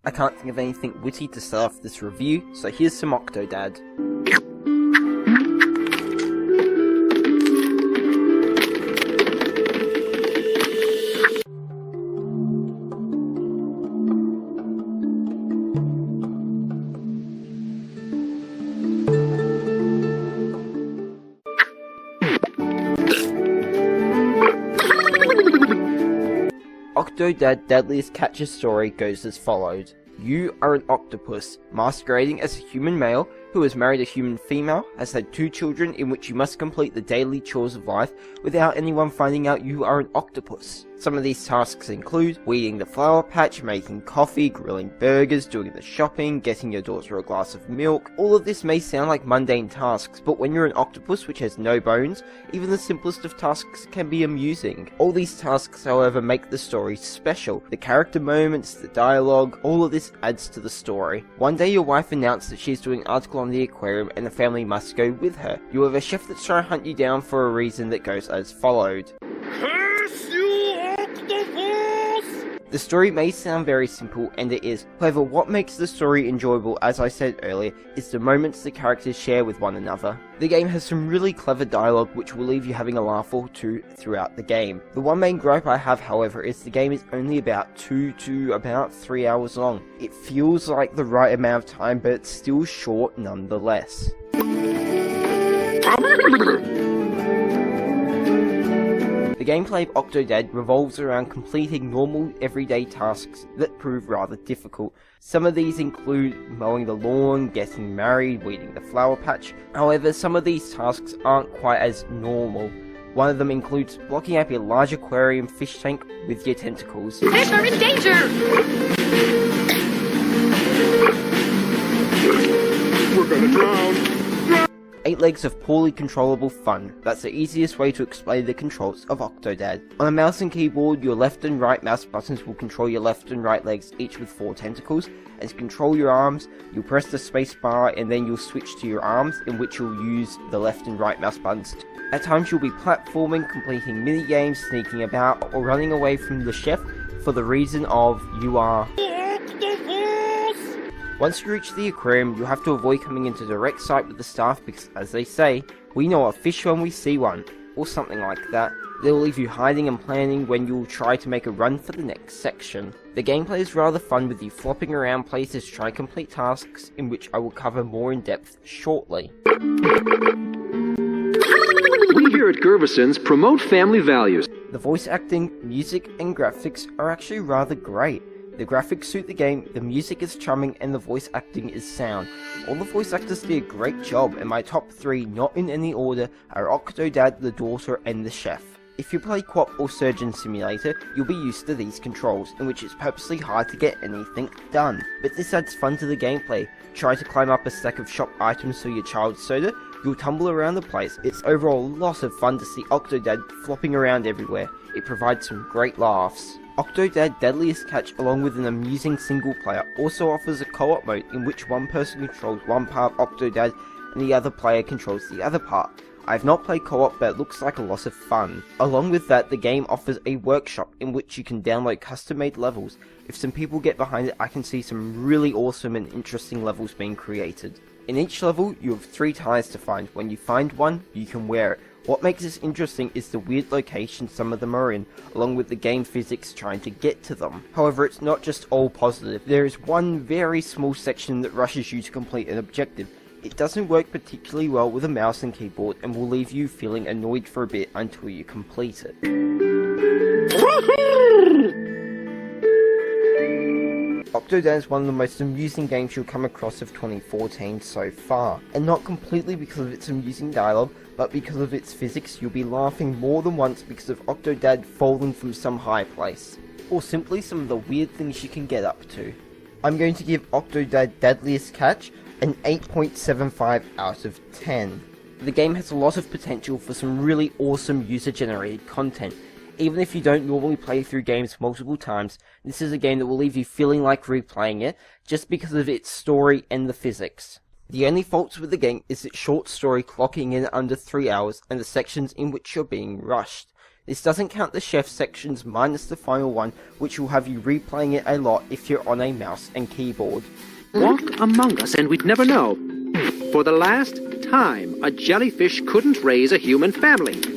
I can't think of anything witty to start off this review, so here's some Octodad. Octodad Dadliest Catch's story goes as follows. You are an octopus, masquerading as a human male who has married a human female, has had 2 children in which you must complete the daily chores of life without anyone finding out you are an octopus. Some of these tasks include weeding the flower patch, making coffee, grilling burgers, doing the shopping, getting your daughter a glass of milk. All of this may sound like mundane tasks, but when you're an octopus which has no bones, even the simplest of tasks can be amusing. All these tasks, however, make the story special. The character moments, the dialogue, all of this adds to the story. One day your wife announced that she's doing an article on the aquarium and the family must go with her. You have a chef that's trying to hunt you down for a reason that goes as followed. Curse you, octopus! The story may sound very simple, and it is. However, what makes the story enjoyable, as I said earlier, is the moments the characters share with one another. The game has some really clever dialogue which will leave you having a laugh or two throughout the game. The one main gripe I have, however, is the game is only about 2 to about 3 hours long. It feels like the right amount of time, but it's still short nonetheless. The gameplay of Octodad revolves around completing normal everyday tasks that prove rather difficult. Some of these include mowing the lawn, getting married, weeding the flower patch. However, some of these tasks aren't quite as normal. One of them includes blocking up your large aquarium fish tank with your tentacles. Fish are in danger! We're gonna drown! 8 legs of poorly controllable fun. That's the easiest way to explain the controls of Octodad. On a mouse and keyboard, your left and right mouse buttons will control your left and right legs, each with 4 tentacles, and to control your arms, you'll press the space bar and then you'll switch to your arms, in which you'll use the left and right mouse buttons. At times you'll be platforming, completing mini-games, sneaking about, or running away from the chef for the reason of you are Once you reach the aquarium, you'll have to avoid coming into direct sight with the staff because, as they say, we know a fish when we see one, or something like that. They'll leave you hiding and planning when you'll try to make a run for the next section. The gameplay is rather fun with you flopping around places to try and complete tasks, in which I will cover more in depth shortly. We here at Gervison's promote family values. The voice acting, music, and graphics are actually rather great. The graphics suit the game, the music is charming, and the voice acting is sound. All the voice actors did a great job, and my top 3, not in any order, are Octodad, the daughter, and the chef. If you play Co-op or Surgeon Simulator, you'll be used to these controls, in which it's purposely hard to get anything done. But this adds fun to the gameplay. Try to climb up a stack of shop items for your child's soda, you'll tumble around the place. It's overall a lot of fun to see Octodad flopping around everywhere. It provides some great laughs. Octodad Dadliest Catch, along with an amusing single player, also offers a co-op mode in which one person controls one part of Octodad and the other player controls the other part. I have not played co-op, but it looks like a lot of fun. Along with that, the game offers a workshop in which you can download custom-made levels. If some people get behind it, I can see some really awesome and interesting levels being created. In each level, you have 3 ties to find. When you find one, you can wear it. What makes this interesting is the weird location some of them are in, along with the game physics trying to get to them. However, it's not just all positive. There is one very small section that rushes you to complete an objective. It doesn't work particularly well with a mouse and keyboard and will leave you feeling annoyed for a bit until you complete it. Octodad is one of the most amusing games you'll come across of 2014 so far, and not completely because of its amusing dialogue, but because of its physics. You'll be laughing more than once because of Octodad falling from some high place, or simply some of the weird things you can get up to. I'm going to give Octodad Dadliest Catch an 8.75 out of 10. The game has a lot of potential for some really awesome user-generated content. Even if you don't normally play through games multiple times, this is a game that will leave you feeling like replaying it, just because of its story and the physics. The only faults with the game is its short story clocking in under 3 hours and the sections in which you're being rushed. This doesn't count the chef sections minus the final one, which will have you replaying it a lot if you're on a mouse and keyboard. Walk among us and we'd never know. For the last time, a jellyfish couldn't raise a human family.